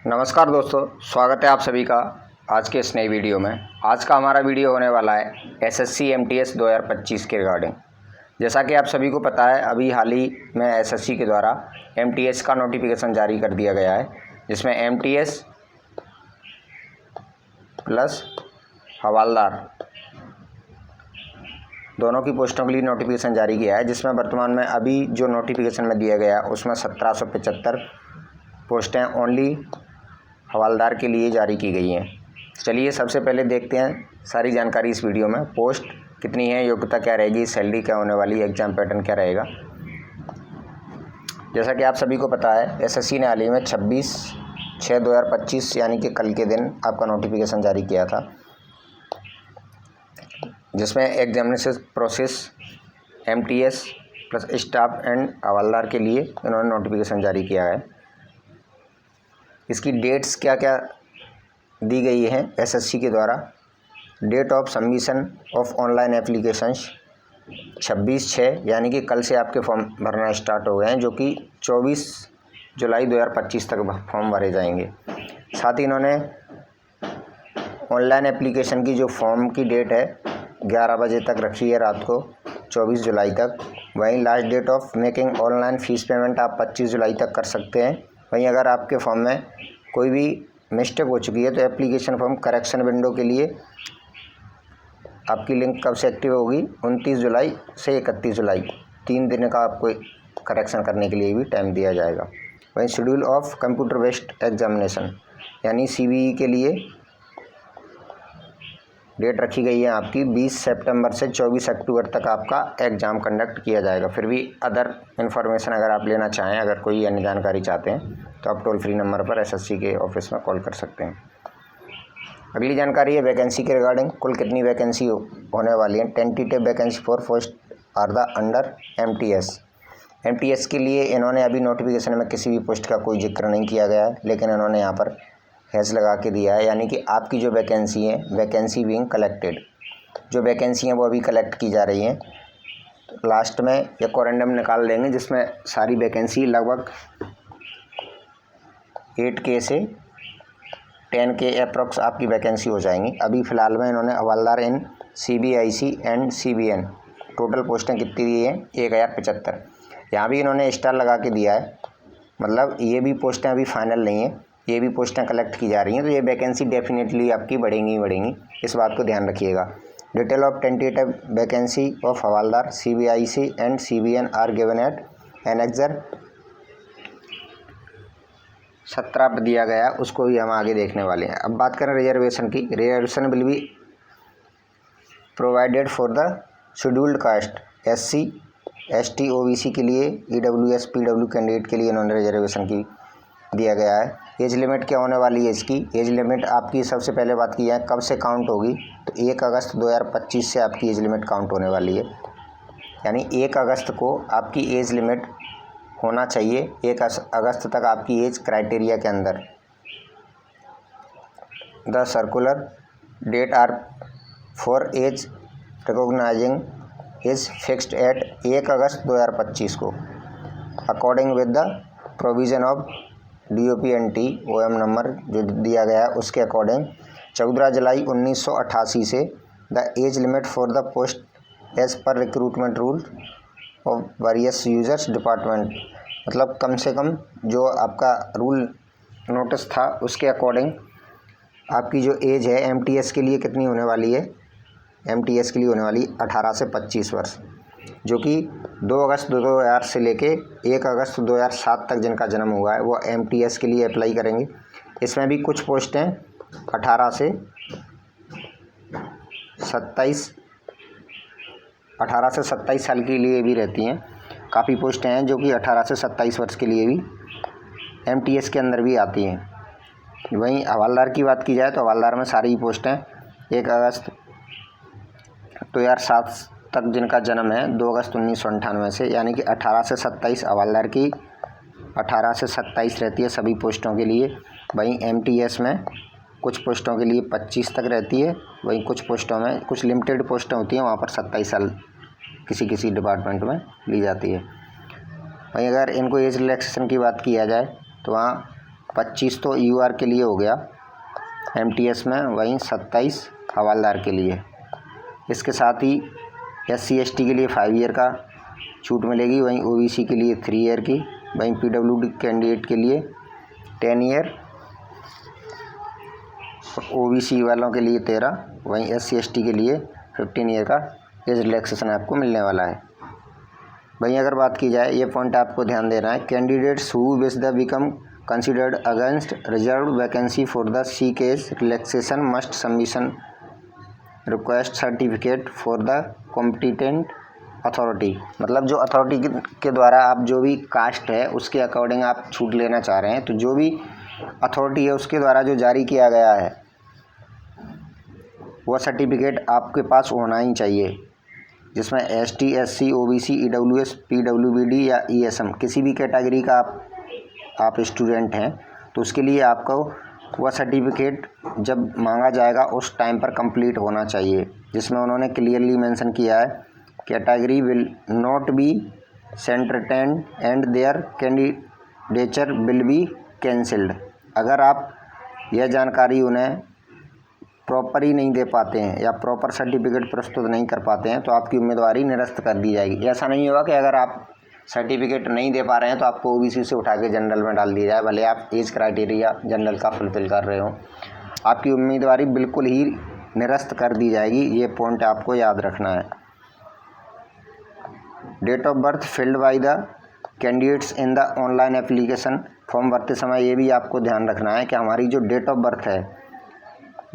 नमस्कार दोस्तों, स्वागत है आप सभी का आज के इस नई वीडियो में। आज का हमारा वीडियो होने वाला है एसएससी एमटीएस 2025 के रिगार्डिंग। जैसा कि आप सभी को पता है, अभी हाल ही में एसएससी के द्वारा एमटीएस का नोटिफिकेशन जारी कर दिया गया है, जिसमें एमटीएस प्लस हवालदार दोनों की पोस्टों के लिए नोटिफिकेशन जारी किया है, जिसमें वर्तमान में अभी जो नोटिफिकेशन में दिया गया है उसमें 1775 पोस्टें ओनली हवालदार के लिए जारी की गई हैं। चलिए सबसे पहले देखते हैं सारी जानकारी इस वीडियो में। पोस्ट कितनी है, योग्यता क्या रहेगी, सैलरी क्या होने वाली, एग्ज़ाम पैटर्न क्या रहेगा। जैसा कि आप सभी को पता है, एसएससी ने हाल ही में 26/6/2025 यानी कि कल के दिन आपका नोटिफिकेशन जारी किया था, जिसमें examination process MTS plus staff and Havaldar के लिए इन्होंने नोटिफिकेशन जारी किया है। इसकी डेट्स क्या क्या दी गई है एसएससी के द्वारा। Date of submission of online applications 26/6 यानी कि कल से आपके फॉर्म भरना स्टार्ट हो गए हैं, जो कि 24 जुलाई 2025 तक फॉर्म भरे जाएंगे। साथ ही इन्होंने ऑनलाइन एप्लीकेशन की जो फॉर्म की डेट है 11 बजे तक रखी है, रात को 24 जुलाई तक। वहीं last date of making online fees payment आप 25 जुलाई तक कर सकते हैं। वहीं अगर आपके फॉर्म में कोई भी मिस्टेक हो चुकी है तो एप्लीकेशन फॉर्म करेक्शन विंडो के लिए आपकी लिंक कब से एक्टिव होगी, 29 जुलाई से 31 जुलाई, 3 दिन का आपको करेक्शन करने के लिए भी टाइम दिया जाएगा। वहीं schedule of computer based examination यानी सीबीई के लिए डेट रखी गई है आपकी 20 सितंबर से 24 अक्टूबर तक आपका एग्ज़ाम कंडक्ट किया जाएगा। फिर भी अदर इन्फॉर्मेशन अगर आप लेना चाहें, अगर कोई अन्य जानकारी चाहते हैं, तो आप टोल फ्री नंबर पर एसएससी के ऑफिस में कॉल कर सकते हैं। अगली जानकारी है वैकेंसी के रिगार्डिंग। कुल कितनी वैकेंसी होने वाली है। Tentative vacancy for post are the under MTS. MTS के लिए इन्होंने अभी नोटिफिकेशन में किसी भी पोस्ट का कोई जिक्र नहीं किया गया है, लेकिन इन्होंने यहाँ पर हैश लगा के दिया है, यानी कि आपकी जो वैकेंसी है, वैकेंसी बीइंग कलेक्टेड, जो वैकेंसी हैं वो अभी कलेक्ट की जा रही हैं। तो लास्ट में एक कोरेंडम निकाल देंगे जिसमें सारी वैकेंसी लगभग 8K से 10K अप्रॉक्स आपकी वैकेंसी हो जाएंगी। अभी फ़िलहाल में इन्होंने हवालदार इन CBIC एंड CBN टोटल पोस्टें कितनी दी हैं, 1075। यहाँ भी इन्होंने स्टार लगा के दिया है, मतलब ये भी पोस्टें अभी फाइनल नहीं है, ये भी पोस्टें कलेक्ट की जा रही हैं। तो ये वैकेंसी डेफिनेटली आपकी बढ़ेंगी, इस बात को ध्यान रखिएगा। Detail of tentative vacancy of Havaldar CBIC and CBN are given at annexure 17 पर दिया गया है, उसको भी हम आगे देखने वाले हैं। अब बात करें रिजर्वेशन की। Reservation will be provided for the scheduled caste SC ST OBC के लिए, EWS PW कैंडिडेट के लिए इन्होंने रिजर्वेशन की दिया गया है। एज लिमिट क्या होने वाली है इसकी। एज लिमिट आपकी सबसे पहले बात की है कब से काउंट होगी, तो 1 अगस्त 2025 से आपकी एज लिमिट काउंट होने वाली है। यानी 1 अगस्त को आपकी एज लिमिट होना चाहिए, 1 अगस्त तक आपकी एज क्राइटेरिया के अंदर। The circular date are for age recognizing is fixed at 1 अगस्त 2025 को according with the provision of DOPNT OM number जो दिया गया है उसके अकॉर्डिंग 14 जुलाई 1988 से the age limit for the post as per recruitment rule of various users department, मतलब कम से कम जो आपका रूल नोटिस था उसके अकॉर्डिंग आपकी जो एज है एमटीएस के लिए कितनी होने वाली है। एमटीएस के लिए होने वाली 18 से 25 वर्ष, जो कि 2 अगस्त 2000 से लेके 1 अगस्त 2007 तक जिनका जन्म हुआ है वो एमटीएस के लिए अप्लाई करेंगे। इसमें भी कुछ पोस्टें 18 से 27 साल के लिए भी रहती हैं। काफ़ी पोस्टें हैं जो कि 18 से 27 वर्ष के लिए भी एमटीएस के अंदर भी आती हैं। वहीं हवालदार की बात की जाए तो हवालदार में सारी पोस्टें 1 अगस्त 2007 तक जिनका जन्म है 2 अगस्त 1998 से, यानी कि 18 से 27 हवालदार की 18 से 27 रहती है सभी पोस्टों के लिए। वहीं एमटीएस में कुछ पोस्टों के लिए 25 तक रहती है, वहीं कुछ पोस्टों में कुछ लिमिटेड पोस्टें होती हैं वहाँ पर 27 साल किसी डिपार्टमेंट में ली जाती है। वहीं अगर इनको एज रिलैक्सेशन की बात किया जाए तो वहाँ 25 तो यूआर के लिए हो गया एमटीएस में, वहीं 27 हवालदार के लिए। इसके साथ ही SC ST के लिए 5 ईयर का छूट मिलेगी, वहीं OBC के लिए 3 ईयर की, वहीं PWD कैंडिडेट के लिए 10 ईयर, OBC वालों के लिए 13, वहीं SC ST के लिए 15 ईयर का एज रिलैक्सेशन आपको मिलने वाला है। वहीं अगर बात की जाए, ये पॉइंट आपको ध्यान देना है, candidates who wish the become considered against reserve vacancy for the see case relaxation must submission request certificate for the competent authority. मतलब जो अथॉरिटी के द्वारा आप जो भी कास्ट है उसके अकॉर्डिंग आप छूट लेना चाह रहे हैं, तो जो भी अथॉरिटी है उसके द्वारा जो जारी किया गया है वह सर्टिफिकेट आपके पास होना ही चाहिए, जिसमें ST SC OBC EWS PWD या ESM किसी भी कैटेगरी का आप स्टूडेंट हैं, तो उसके लिए आपको वह सर्टिफिकेट जब मांगा जाएगा उस टाइम पर कंप्लीट होना चाहिए, जिसमें उन्होंने क्लियरली मेंशन किया है category will not be entertained and their candidature will be cancelled. अगर आप यह जानकारी उन्हें प्रॉपर ही नहीं दे पाते हैं या प्रॉपर सर्टिफिकेट प्रस्तुत नहीं कर पाते हैं तो आपकी उम्मीदवारी निरस्त कर दी जाएगी। ऐसा नहीं होगा कि अगर आप सर्टिफिकेट नहीं दे पा रहे हैं तो आपको OBC से उठा के जनरल में डाल दिया जाए, भले आप एज क्राइटेरिया जनरल का फुलफिल कर रहे हो, आपकी उम्मीदवारी बिल्कुल ही निरस्त कर दी जाएगी। ये पॉइंट आपको याद रखना है। Date of birth filled by the candidates in the online application form भरते समय ये भी आपको ध्यान रखना है कि हमारी जो डेट ऑफ बर्थ है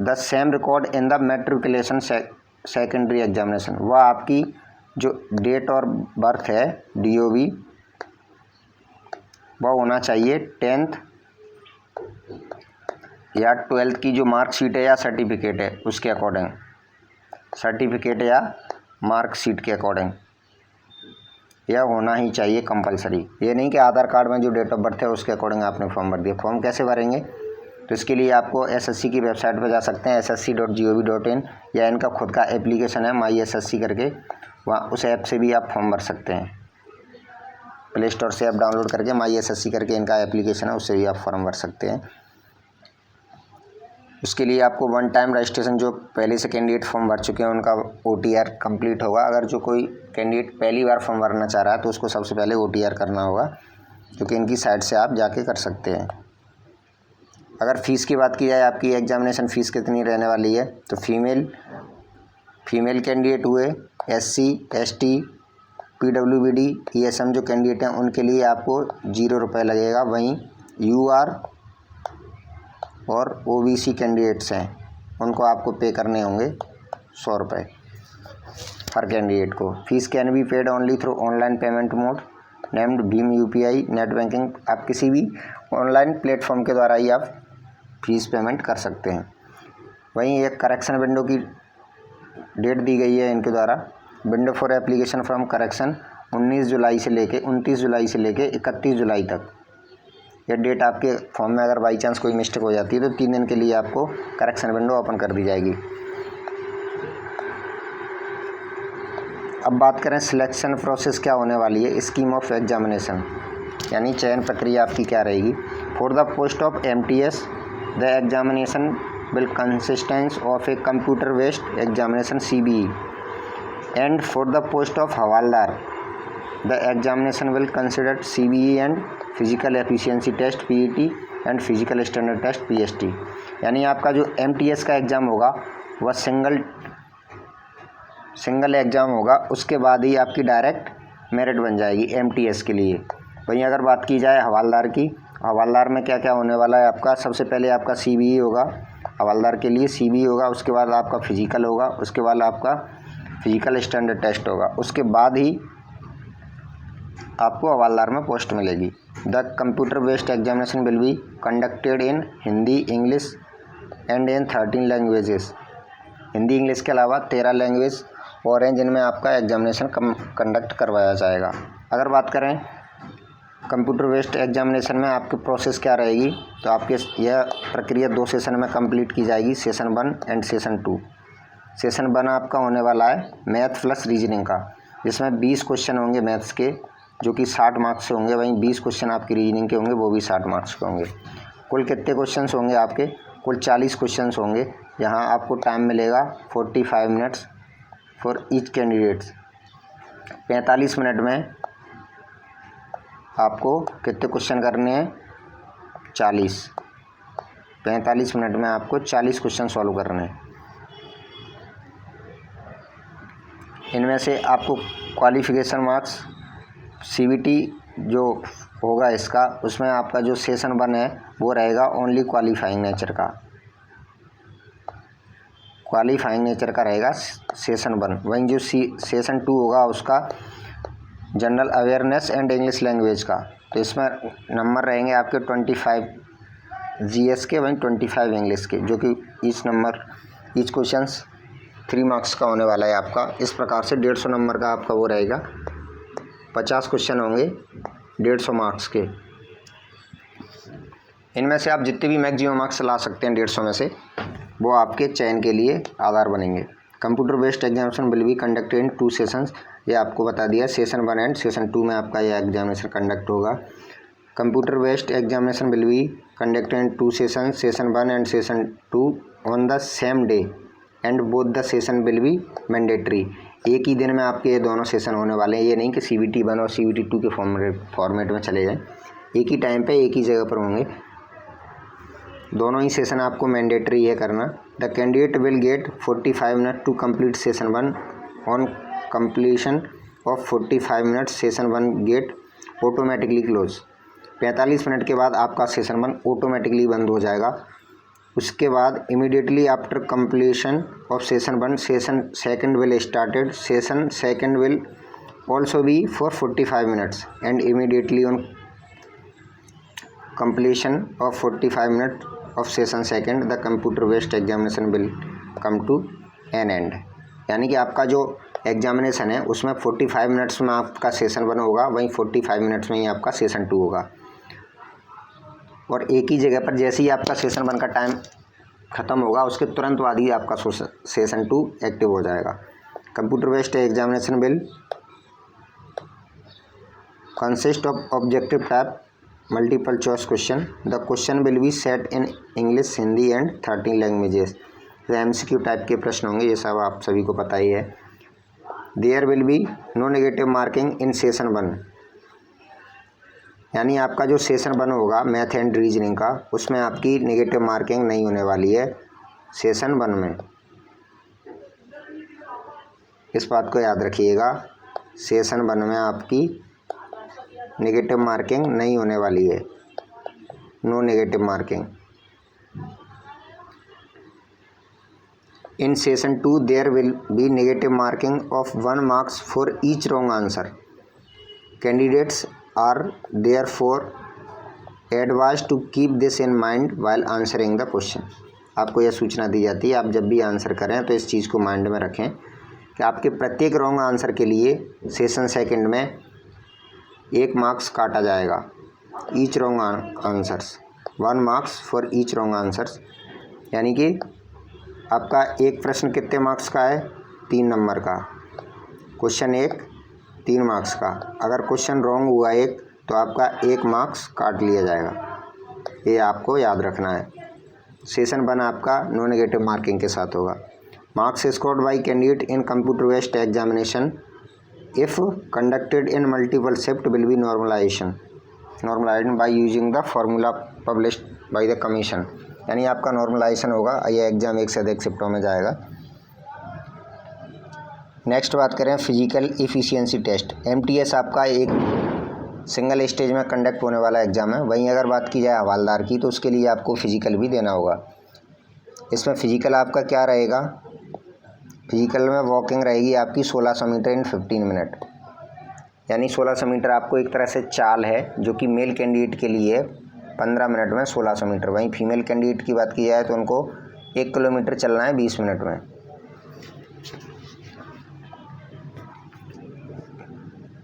the same record in the matriculation secondary examination, वह आपकी जो डेट और बर्थ है DOB वह होना चाहिए 10th या 12th की जो मार्कशीट है या सर्टिफिकेट है उसके अकॉर्डिंग, सर्टिफिकेट या मार्कशीट के अकॉर्डिंग यह होना ही चाहिए कंपलसरी। ये नहीं कि आधार कार्ड में जो डेट ऑफ बर्थ है उसके अकॉर्डिंग आपने फॉर्म भर दिया। फॉर्म कैसे भरेंगे, तो इसके लिए आपको SSC की वेबसाइट पर जा सकते हैं ssc.gov.in, या इनका खुद का एप्लीकेशन है माई SSC करके, वहाँ उस ऐप से भी आप फॉर्म भर सकते हैं। प्ले स्टोर से ऐप डाउनलोड करके माई SSC करके इनका एप्लीकेशन है, उससे भी आप फॉर्म भर सकते हैं। उसके लिए आपको 1 टाइम रजिस्ट्रेशन, जो पहले से कैंडिडेट फॉर्म भर चुके हैं उनका OTR कंप्लीट होगा। अगर जो कोई कैंडिडेट पहली बार फॉर्म भरना चाह रहा है तो उसको सबसे पहले OTR करना होगा, जो कि इनकी साइट से आप जाके कर सकते हैं। अगर फ़ीस की बात की जाए, आपकी एग्जामिनेशन फ़ीस कितनी रहने वाली है, तो फीमेल कैंडिडेट हुए, SC ST PWD ESM जो कैंडिडेट हैं उनके लिए आपको 0 रुपये लगेगा। वहीं UR और OBC कैंडिडेट्स हैं उनको आपको पे करने होंगे 100 रुपये हर कैंडिडेट को। Fees can be paid only through online payment mode named Bhim UPI net banking. आप किसी भी ऑनलाइन प्लेटफॉर्म के द्वारा ही आप फीस पेमेंट कर सकते हैं। वहीं एक करेक्शन विंडो की डेट दी गई है इनके द्वारा, window for application from correction 29 जुलाई से लेके 29 जुलाई से लेके 31 जुलाई तक। यह डेट आपके फॉर्म में अगर बाई चांस कोई मिस्टेक हो जाती है तो 3 दिन के लिए आपको करेक्शन विंडो ओपन कर दी जाएगी। अब बात करें सिलेक्शन प्रोसेस क्या होने वाली है, स्कीम ऑफ एग्जामिनेशन यानी चयन प्रक्रिया आपकी क्या रहेगी। For the post of MTS the examination will consistence of a computer based examination CBE and for the post of Havaldar the examination will consider CBE and physical efficiency test PET and physical standard test PST। यानी आपका जो MTS का exam होगा वह single exam होगा, उसके बाद ही आपकी डायरेक्ट मेरिट बन जाएगी MTS के लिए। वहीं अगर बात की जाए हवालदार की, हवालदार में क्या क्या होने वाला है आपका, सबसे पहले आपका CBE होगा, हवालदार के लिए CBE होगा, उसके बाद आपका फिजिकल होगा, उसके बाद आपका फिजिकल स्टैंडर्ड टेस्ट होगा, उसके बाद ही आपको हवालदार में पोस्ट मिलेगी। The computer based examination will be conducted in Hindi English and in 13 languages. Hindi English के अलावा 13 लैंग्वेज और हैं जिनमें आपका एग्जामिनेशन कंडक्ट करवाया जाएगा। अगर बात करें कंप्यूटर बेस्ड एग्जामिनेशन में आपकी प्रोसेस क्या रहेगी, तो आपके यह प्रक्रिया 2 सेशन में कंप्लीट की जाएगी, सेशन 1 एंड सेशन 2। सेशन 1 आपका होने वाला है मैथ प्लस रीजनिंग का, जिसमें 20 क्वेश्चन होंगे मैथ्स के जो कि 60 मार्क्स से होंगे, वहीं 20 क्वेश्चन आपकी रीजनिंग के होंगे वो भी 60 मार्क्स के होंगे। कुल कितने क्वेश्चंस होंगे आपके? कुल 40 क्वेश्चंस होंगे। यहाँ आपको टाइम मिलेगा 45 minutes for each candidates. 45 minute में आपको कितने क्वेश्चन करने हैं? 40। 45 मिनट में आपको 40 क्वेश्चन सॉल्व करने हैं। इनमें से आपको क्वालिफिकेशन मार्क्स CBT जो होगा इसका, उसमें आपका जो सेशन 1 है वो रहेगा ओनली क्वालिफाइंग नेचर का। क्वालिफाइंग नेचर का रहेगा सेशन 1। वहीं जो सेशन 2 होगा उसका general awareness and English language का। तो इसमें नंबर रहेंगे आपके 25 GS के, वहीं 25 इंग्लिश के, जो कि ईच क्वेश्चंस 3 मार्क्स का होने वाला है आपका। इस प्रकार से 150 नंबर का आपका वो रहेगा। 50 क्वेश्चन होंगे 150 मार्क्स के। इनमें से आप जितने भी मैक्सिमम मार्क्स ला सकते हैं 150 में से, वो आपके चयन के लिए आधार बनेंगे। Computer based examination will be conducted in 2 sessions. ये आपको बता दिया, सेशन 1 एंड सेशन 2 में आपका यह एग्जामिनेशन कंडक्ट होगा। Computer based examination will be conducted in 2 sessions, session 1 and session 2 on the same day and both the session will be mandatory. एक ही दिन में आपके ये दोनों सेशन होने वाले हैं। ये नहीं कि CBT 1 और CBT 2 के फॉर्मेट में चले जाएं। एक ही टाइम पे एक ही जगह पर होंगे। दोनों ही सेशन आपको मैंडेटरी है करना। The candidate will get 45 minute to complete session 1। On completion of 45 minute session 1 get automatically close. 45 minute के बाद आपका सेशन 1 ऑटोमेटिकली बंद हो जाएगा। उसके बाद immediately after completion of session 1 session 2 will started. Session 2 will also be for 45 minutes and immediately on completion of 45 minutes of session 2 the computer based examination will come to an end। यानी कि आपका जो examination है उसमें 45 minutes में आपका session 1 होगा, वहीं 45 मिनट्स में ही आपका सेशन 2 होगा। और एक ही जगह पर जैसे ही आपका सेशन 1 का टाइम ख़त्म होगा उसके तुरंत बाद ही आपका सेशन 2 एक्टिव हो जाएगा। Computer based examination will consist of objective type multiple choice question. The question will be set in English, Hindi and 13 languages. MCQ type के प्रश्न होंगे, ये सब आप सभी को पता ही है। There will be no negative marking in session 1। यानी आपका जो सेशन 1 होगा मैथ एंड रीजनिंग का, उसमें आपकी नेगेटिव मार्किंग नहीं होने वाली है सेशन 1 में। इस बात को याद रखिएगा, सेशन 1 में आपकी नेगेटिव मार्किंग नहीं होने वाली है, no negative marking. In session 2 there will be negative marking of 1 marks for each wrong answer. Candidates are therefore advised to keep this in mind while answering the question. आपको यह सूचना दी जाती है, आप जब भी आंसर करें तो इस चीज़ को माइंड में रखें कि आपके प्रत्येक रॉन्ग आंसर के लिए सेशन 2 में 1 मार्क्स काटा जाएगा। Each wrong answers 1 marks for each wrong answers. यानी कि आपका एक प्रश्न कितने मार्क्स का है? 3 नंबर का। क्वेश्चन 1 3 मार्क्स का। अगर क्वेश्चन रॉन्ग हुआ एक तो आपका 1 मार्क्स काट लिया जाएगा। ये आपको याद रखना है। सेशन 1 आपका नो नेगेटिव मार्किंग के साथ होगा। Marks scored by candidate in computer based examination if conducted in multiple shift will be normalized by using the formula published by the commission। यानी आपका नॉर्मलाइजेशन होगा, ये एग्जाम एक से अधिक शिफ्टों में जाएगा। नेक्स्ट बात करें फिजिकल इफ़िशियंसी टेस्ट। MTS आपका एक सिंगल स्टेज में कंडक्ट होने वाला एग्ज़ाम है। वहीं अगर बात की जाए हवालदार की तो उसके लिए आपको फिजिकल भी देना होगा। इसमें फिजिकल आपका क्या रहेगा? फिजिकल में वॉकिंग रहेगी आपकी 1600 मीटर इन 15 मिनट। यानी 1600 मीटर आपको एक तरह से चाल है जो कि मेल कैंडिडेट के लिए 15 मिनट में 1600 मीटर। वहीं फीमेल कैंडिडेट की बात की जाए तो उनको 1 किलोमीटर चलना है 20 मिनट में।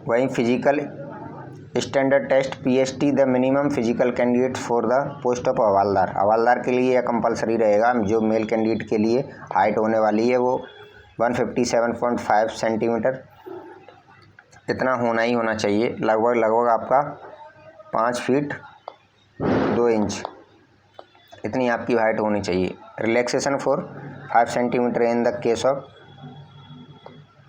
वहीं physical standard test PST the minimum physical candidate for the post of Havaldar. Havaldar के लिए यह कंपलसरी रहेगा। जो मेल कैंडिडेट के लिए हाइट होने वाली है वो 157.5 सेंटीमीटर इतना होना ही होना चाहिए। लगभग आपका 5 फीट 2 इंच इतनी आपकी हाइट होनी चाहिए। Relaxation for 5 centimetre in the case of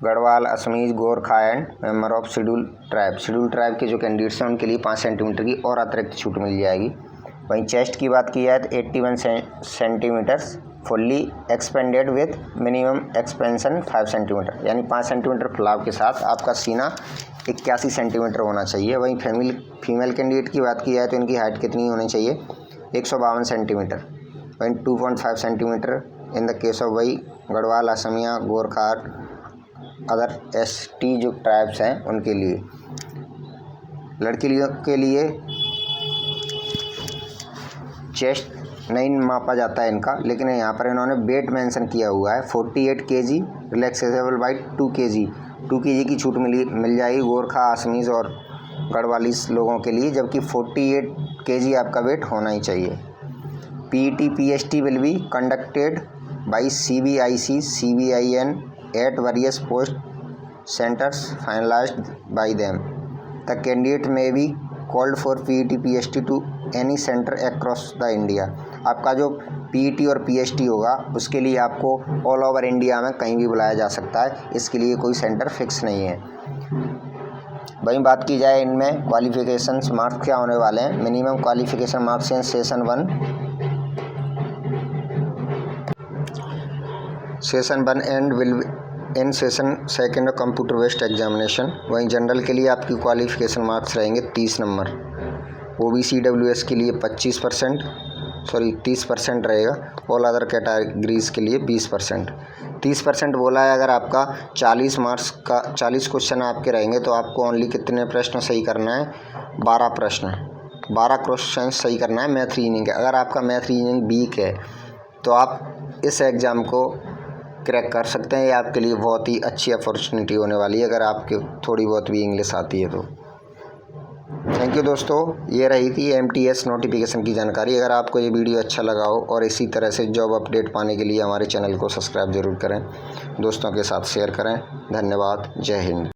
Garhwal, Assamese, Gorkha and member of schedule tribe. Schedule tribe के जो कैंडिडेट्स हैं उनके लिए 5 सेंटीमीटर की और अतिरिक्त छूट मिल जाएगी। वहीं चेस्ट की बात की जाए तो 81 centimetres fully expanded with minimum expansion 5 centimetre, यानी 5 सेंटीमीटर फुलाव के साथ आपका सीना 81 सेंटीमीटर होना चाहिए। वहीं फीमेल कैंडिडेट की बात की जाए तो इनकी हाइट कितनी होनी चाहिए, 152 सेंटीमीटर। वहीं 2.5 centimetre in the case of वही गढ़वाल, असमिया, गोरखा, अदर ST जो ट्राइब्स हैं उनके लिए। लड़कियों के लिए चेस्ट नहीं मापा जाता है इनका, लेकिन यहाँ पर इन्होंने वेट मेंशन किया हुआ है 48 kg relaxable by 2 kg। 2 kg की छूट मिल जाएगी गोरखा, असमीज और गढ़वाली लोगों के लिए, जबकि 48 kg आपका वेट होना ही चाहिए। PET PST will be conducted by CBIC CBIN at various post centers finalized by them. The candidate may be called for PET PST to any center across the India. आपका जो PET और PST होगा उसके लिए आपको all over India में कहीं भी बुलाया जा सकता है, इसके लिए कोई सेंटर फिक्स नहीं है। वहीं बात की जाए इनमें क्वालिफिकेशन मार्क्स क्या होने वाले हैं। Minimum qualification marks in session 1 and will in session 2 computer based examination. वहीं जनरल के लिए आपकी क्वालिफिकेशन मार्क्स रहेंगे 30 नंबर। OBC WS के लिए 30% रहेगा। ऑल अदर कैटेगरीज के लिए 20%। 30% बोला है। अगर आपका 40 मार्क्स का 40 क्वेश्चन आपके रहेंगे तो आपको ओनली कितने प्रश्न सही करना है, 12 प्रश्न, 12 क्वेश्चन सही करना है मैथ रीजनिंग। अगर आपका मैथ रीजनिंग वीक है तो आप इस एग्ज़ाम को क्रैक कर सकते हैं। ये आपके लिए बहुत ही अच्छी अपॉर्चुनिटी होने वाली है अगर आपके थोड़ी बहुत भी इंग्लिश आती है तो। थैंक यू दोस्तों, ये रही थी MTS नोटिफिकेशन की जानकारी। अगर आपको ये वीडियो अच्छा लगा हो और इसी तरह से जॉब अपडेट पाने के लिए हमारे चैनल को सब्सक्राइब ज़रूर करें, दोस्तों के साथ शेयर करें। धन्यवाद। जय हिंद।